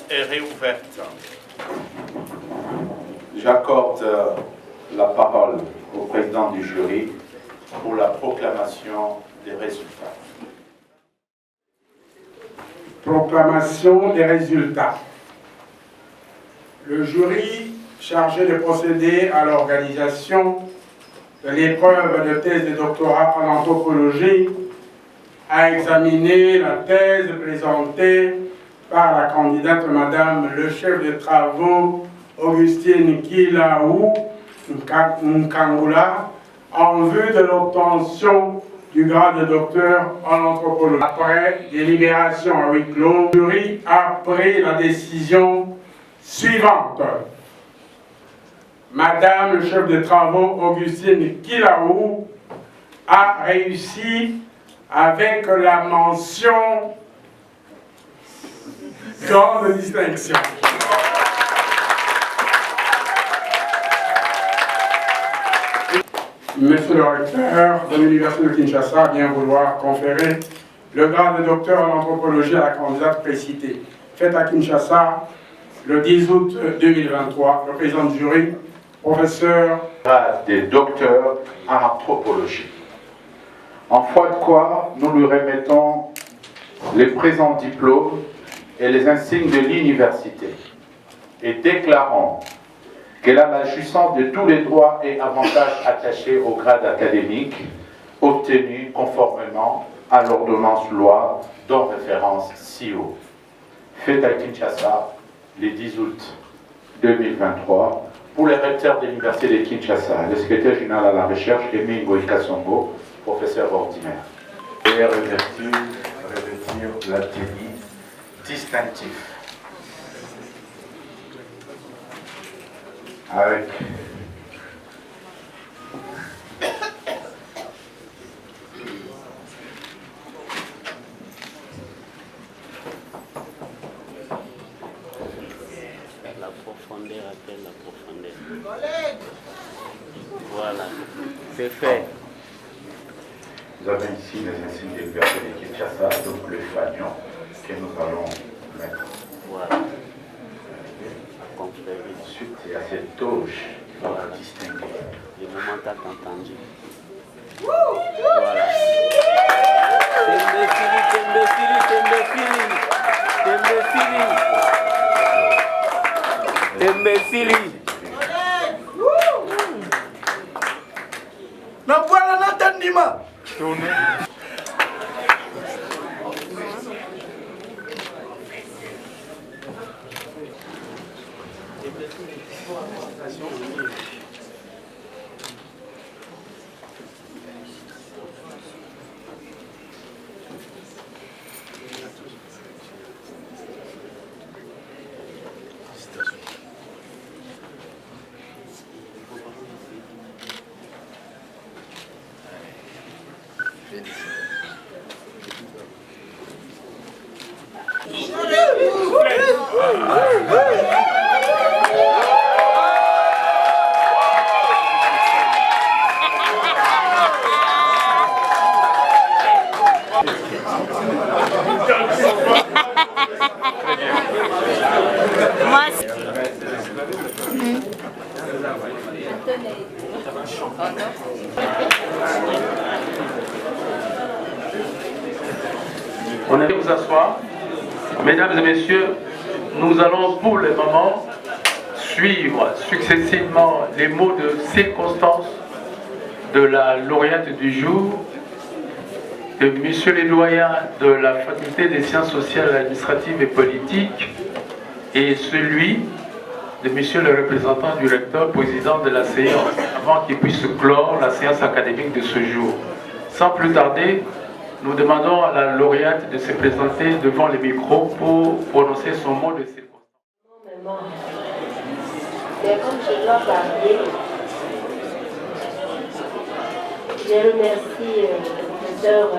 Est réouverte. J'accorde la parole au président du jury pour la proclamation des résultats. Proclamation des résultats. Le jury chargé de procéder à l'organisation de l'épreuve de thèse de doctorat en anthropologie a examiné la thèse présentée par la candidate Madame le chef de travaux Augustine Kilaou Nkangula en vue de l'obtention du grade de docteur en anthropologie. Après délibération à huis clos, le jury a pris la décision suivante. Madame le chef de travaux Augustine Kilaou a réussi avec la mention grande distinction. Monsieur le recteur de l'Université de Kinshasa vient vouloir conférer le grade de docteur en anthropologie à la candidate précitée. Faite à Kinshasa le 10 août 2023, le président du jury, professeur Grade de docteur en anthropologie. En foi de quoi, nous lui remettons les présents diplômes et les insignes de l'université et déclarons qu'elle a la jouissance de tous les droits et avantages attachés au grade académique obtenu conformément à l'ordonnance loi dont référence ci-haut. Faite à Kinshasa le 10 août 2023 pour les recteurs de l'Université de Kinshasa, le secrétaire général à la recherche Émile Boïka-Songo, professeur ordinaire. Et revêtir la tenue distinctif avec la profondeur appelle la profondeur. Voilà, c'est fait. Vous avez ici les insignes de l'Université de Kinshasa, donc le fanion que nous allons mettre. Voilà. Ensuite, il y a cette toge qui va la distinguer. Le moment t'as entendu. Voilà. Tembesili. Na voilà natandima. Tournez. On est vous asseoir. Mesdames et messieurs, nous allons pour le moment suivre successivement les mots de circonstance de la lauréate du jour de monsieur les doyens de la faculté des sciences sociales, administratives et politiques et celui de monsieur le représentant du recteur, président de la séance, avant qu'il puisse clore la séance académique de ce jour. Sans plus tarder, nous demandons à la lauréate de se présenter devant les micros pour prononcer son mot de circonstance. Mais comme je dois parler, je remercie le professeur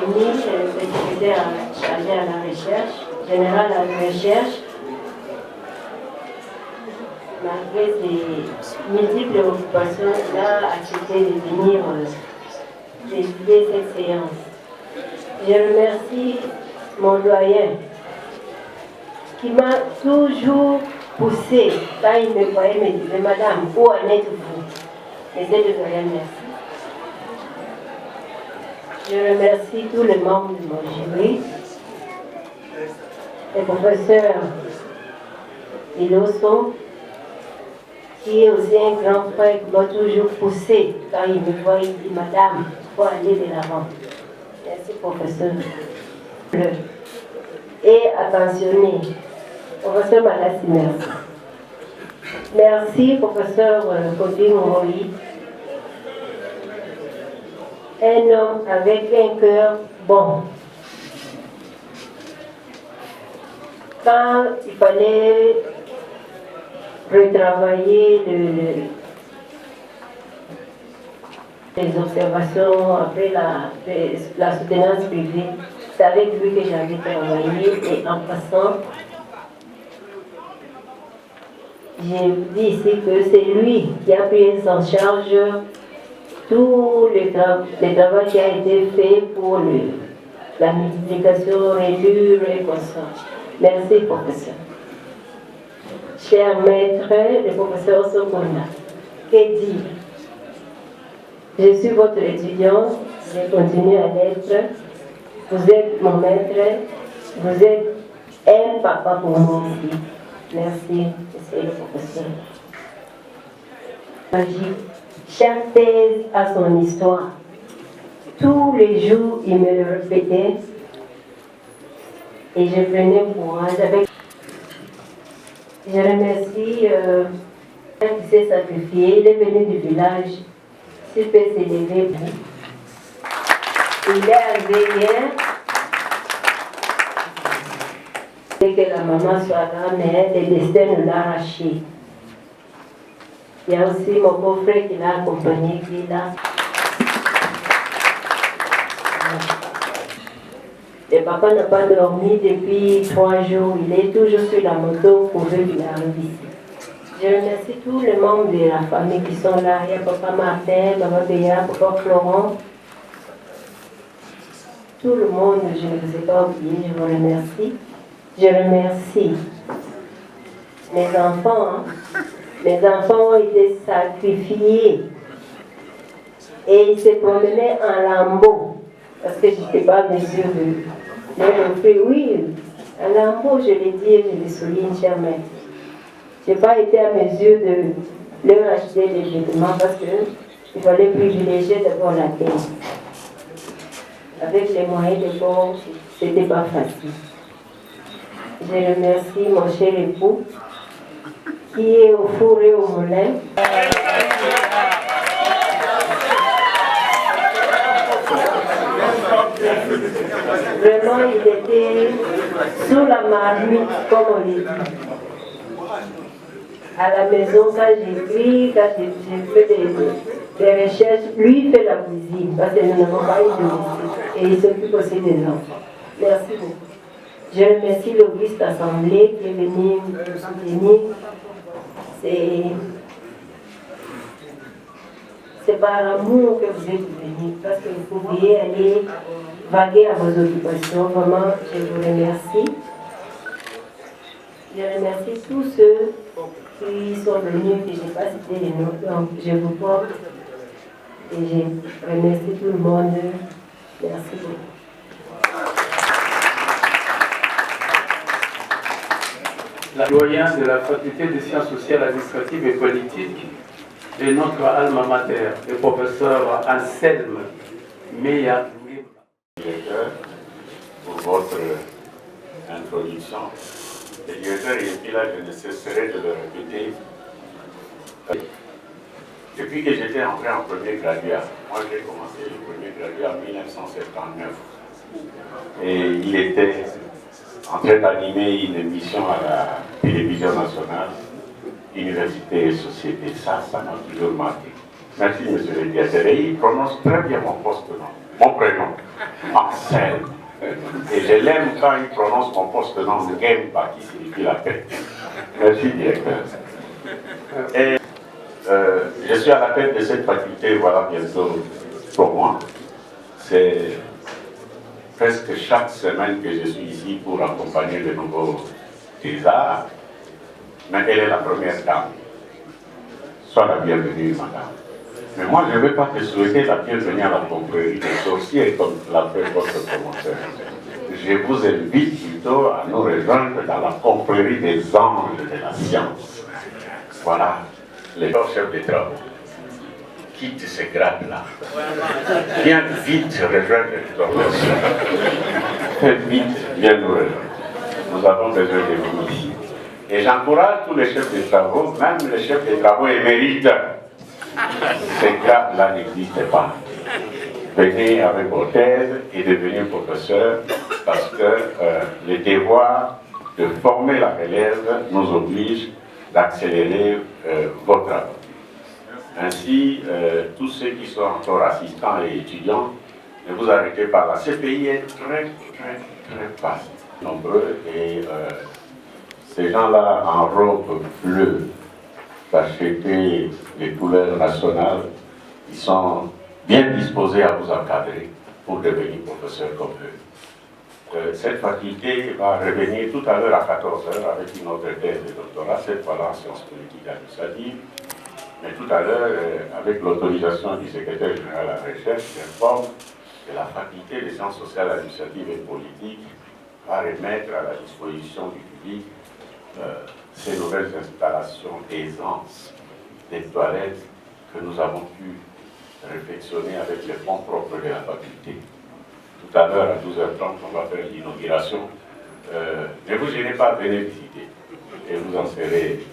Émile, le secrétaire chargé à la recherche, général à la recherche, malgré ses multiples occupations, il a accepté de venir présider cette séance. Je remercie mon doyen qui m'a toujours poussé. Quand il me voyait, me disait, Madame, où en êtes-vous? J'essaie de doyen, merci. Je remercie tous les membres de mon jury, le professeur Iloso, qui est aussi un grand frère qui m'a toujours poussé. Quand il me voit, il dit, Madame, il faut aller de l'avant. Merci, professeur. Et attentionné, professeur Malassi, merci. Merci, professeur Kofi Mori. Un homme avec un cœur bon. Quand il fallait retravailler les observations après la soutenance privée, c'est avec lui que j'avais travaillé et en passant, j'ai dit ici que c'est lui qui a pris en charge tout le travail qui a été fait pour la multiplication, réduire et consort. Merci, professeur. Cher maître, le professeur Sokonda, que dire? Je suis votre étudiant, je continue à l'être. Vous êtes mon maître, vous êtes un papa pour moi aussi. Merci, monsieur le professeur. Magique. Chaque thèse a son histoire. Tous les jours, il me le répétait et je prenais courage avec. Je remercie qui s'est sacrifié. Il est venu du village. S'il peut s'élever. Il est arrivé hier. Et que la maman soit là, mais le destin nous l'a arraché. Il y a aussi mon beau-frère qui l'a accompagné, qui est là. Le papa n'a pas dormi depuis 3 jours. Il est toujours sur la moto pour qu'il arrive ici. Je remercie tous les membres de la famille qui sont là. Il y a papa Martin, maman Béa, papa Florent. Tout le monde, je ne vous ai pas oublié, je vous remercie. Je remercie mes enfants. Mes enfants ont été sacrifiés. Et ils se promenaient en lambeau. Parce que je n'étais pas à mesure de leur offrir. Oui, un lambeau, je l'ai dit et je le souligne, cher maître. Je n'ai pas été à mesure de leur acheter des vêtements parce qu'il fallait privilégier d'abord la terre. Avec les moyens de bord, ce n'était pas facile. Je remercie mon cher époux qui est au four et au moulin. Vraiment, il était sous la marmite, comme on dit. À la maison, quand j'écris, quand j'ai fait des recherches, lui fait la cuisine, parce que nous n'avons pas eu de cuisine. Et il s'occupe aussi des enfants. Merci beaucoup. Je remercie l'Auguste Assemblée qui est venu me soutenir. C'est par amour que vous êtes venus, parce que vous pouviez aller vaguer à vos occupations. Vraiment, je vous remercie. Je remercie tous ceux qui sont venus, que je n'ai pas cité les noms. Donc, je vous porte et je remercie tout le monde. Merci beaucoup. La doyenne de la faculté des sciences sociales, administratives et politiques est notre alma mater, le professeur Anselme Meya. commission. Le directeur est là, je ne cesserai de le répéter. Depuis que j'étais entré en premier graduat, moi j'ai commencé le premier graduat en 1979. Et il était en train d'animer une émission à la télévision nationale, Université et Société. Ça m'a toujours marqué. Merci, monsieur le directeur. Et il prononce très bien mon poste-nom, mon prénom, Marcel. Et je l'aime quand il prononce mon poste-nom, Ngemba, qui signifie la paix. Merci, directeur. Et je suis à la tête de cette faculté, voilà, bientôt pour moi. C'est presque chaque semaine que je suis ici pour accompagner le nouveau thésard. Mais elle est la première dame. Sois la bienvenue, madame. Mais moi, je ne vais pas te souhaiter la bienvenue à la confrérie des sorciers, comme l'a fait votre promoteur. Je vous invite plutôt à nous rejoindre dans la confrérie des anges de la science. Voilà, les chefs des travaux. Quitte ces grades-là. Viens vite rejoindre les organisations. Fais vite, viens nous rejoindre. Nous avons besoin de vous ici. Et j'encourage tous les chefs des travaux, même les chefs des travaux émérites. Ces grades-là n'existent pas. Venez avec vos thèses et devenez professeur parce que le devoir de former la relève nous oblige d'accélérer vos travaux. Ainsi, tous ceux qui sont encore assistants et étudiants, ne vous arrêtez pas là. Ce pays est très vaste, nombreux, et ces gens-là en robe bleue, d'acheter les couleurs nationales, ils sont bien disposés à vous encadrer pour devenir professeur comme eux. Cette faculté va revenir tout à l'heure à 14h avec une autre thèse de doctorat, cette fois-là en sciences politiques et administratives. Mais tout à l'heure, avec l'autorisation du secrétaire général à la recherche, j'informe que la faculté des sciences sociales, administratives et politiques va remettre à la disposition du public ces nouvelles installations d'aisance, des toilettes que nous avons pu réflexionner avec les fonds propres de la faculté. Tout à l'heure, à 12h30, on va faire l'inauguration. Ne vous gênez pas, venez visiter. Et vous en serez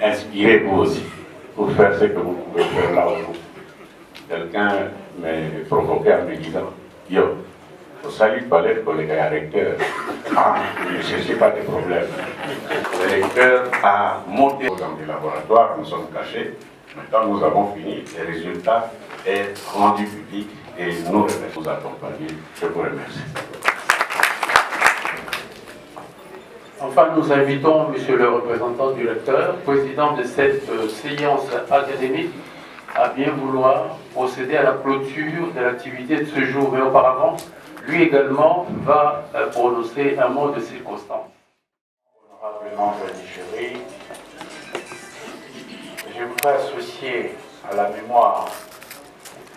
inspirés vous aussi pour faire ce que vous pouvez faire là où quelqu'un m'a provoqué en me disant « Yo, au salut palais pour les gars recteurs, ne cherchez pas de problème. » Le recteur a monté dans les laboratoires, nous sommes cachés. Maintenant, nous avons fini, les résultats sont rendus publics et nous remettons vous accompagner. Je vous remercie. Enfin, nous invitons Monsieur le représentant du recteur, président de cette séance académique, à bien vouloir procéder à la clôture de l'activité de ce jour. Mais auparavant, lui également va prononcer un mot de circonstance. Honorable membre du jury, je voudrais associer à la mémoire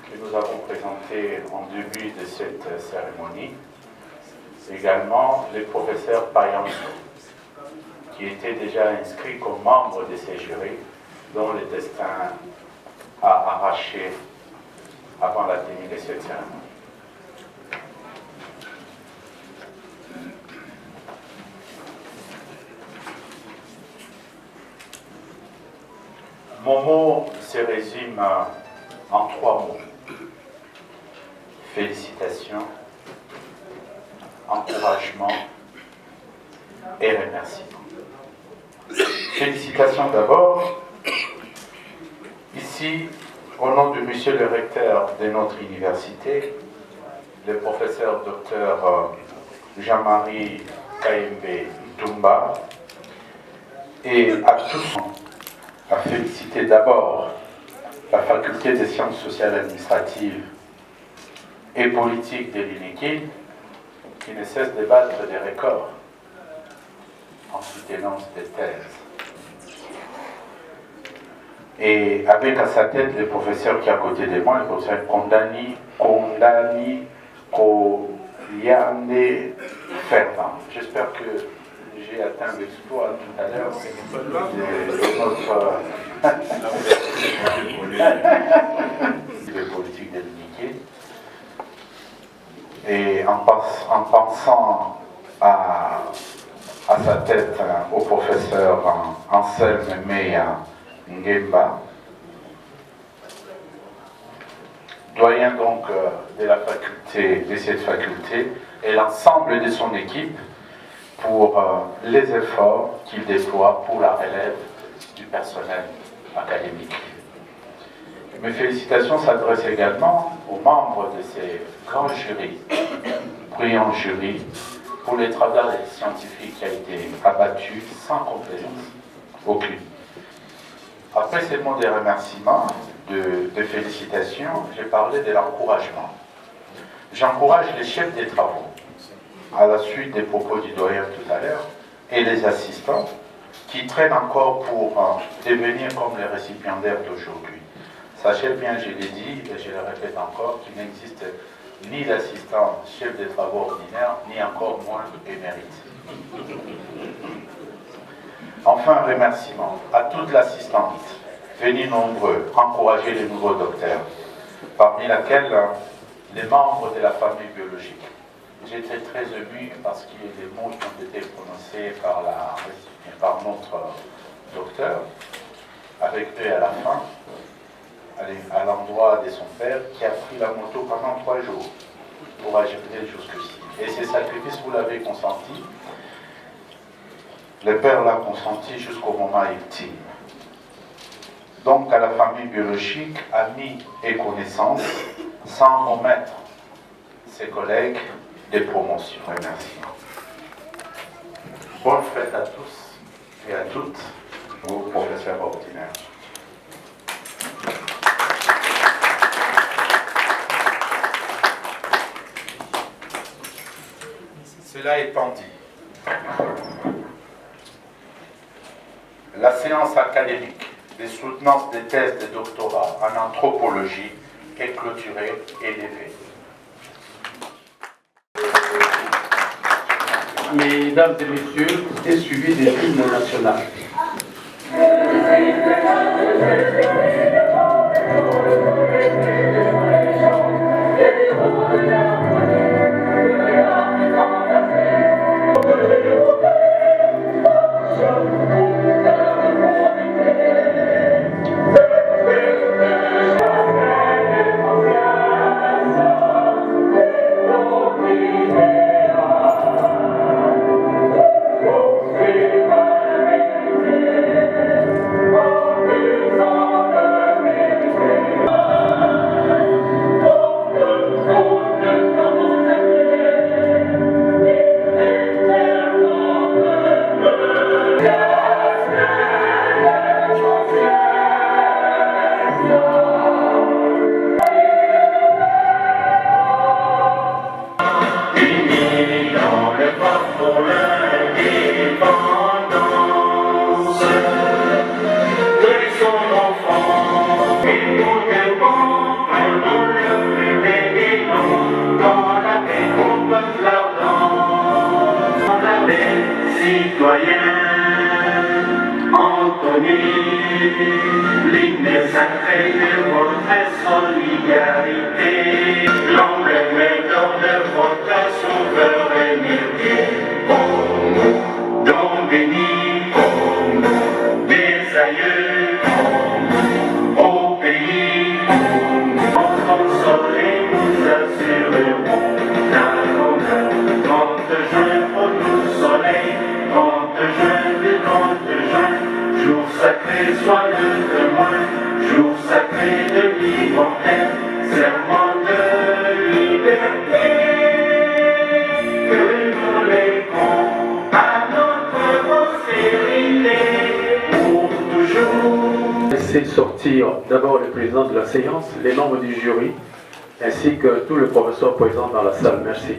que nous avons présentée en début de cette cérémonie également le professeur Payanso, qui était déjà inscrit comme membre de ces jurys, dont le destin a arraché avant la tenue de cette cérémonie. Mon mot se résume en 3 mots. Félicitations, encouragement et remerciement. Félicitations d'abord. Ici, au nom de Monsieur le recteur de notre université, le professeur Dr Jean-Marie Kayembe Dumba, et à tous, à féliciter d'abord la faculté des sciences sociales administratives et politiques de l'UNIKI, qui ne cesse de battre des records en soutenance des thèses. Et avec à sa tête le professeur qui est à côté de moi, le professeur Kondani Koliande Ferdinand. J'espère que j'ai atteint l'exploit tout à l'heure de politique de l'unité. Et en pensant à à sa tête au professeur Anselme Meya Ngemba, doyen donc de la faculté, de cette faculté, et l'ensemble de son équipe pour les efforts qu'il déploie pour la relève du personnel académique. Mes félicitations s'adressent également aux membres de ces grands jurys, brillants jurys, pour le travail scientifique qui a été abattu sans complaisance aucune. Après ces mots de remerciements, de félicitations, j'ai parlé de l'encouragement. J'encourage les chefs des travaux, à la suite des propos du doyen tout à l'heure, et les assistants qui traînent encore pour devenir comme les récipiendaires d'aujourd'hui. Sachez bien, je l'ai dit et je le répète encore, qu'il n'existe ni l'assistant chef des travaux ordinaires, ni encore moins émérite. Enfin, un remerciement à toute l'assistante, venus nombreux, encourager les nouveaux docteurs, parmi lesquels les membres de la famille biologique. J'étais très ému parce que les mots qui ont été prononcés par notre docteur, avec eux à la fin, à l'endroit de son père, qui a pris la moto pendant 3 jours pour arriver jusqu'ici. Et ces sacrifices, vous l'avez consenti. Le père l'a consenti jusqu'au moment ultime. Donc à la famille biologique, amis et connaissances, sans omettre ses collègues des promotions. Merci. Bonne fête à tous et à toutes, vos professeurs ordinaires. Cela étant dit, la séance académique des soutenances des thèses de doctorat en anthropologie est clôturée et levée. Mesdames et messieurs, est suivi des hymnes nationaux. L'hymne sacré de votre solidarité, l'emblème d'or de votre souveraineté. Don béni des aïeux au pays, consoler nous assurerons la grandeur. 30 juin pour nous soleil, 30 juin, jour sacré soit le témoin, jour sacré de l'immortel, serment de liberté, que nous léguons à notre postérité pour toujours. Laissez sortir d'abord le président de la séance, les membres du jury, ainsi que tous les professeurs présents dans la salle. Merci.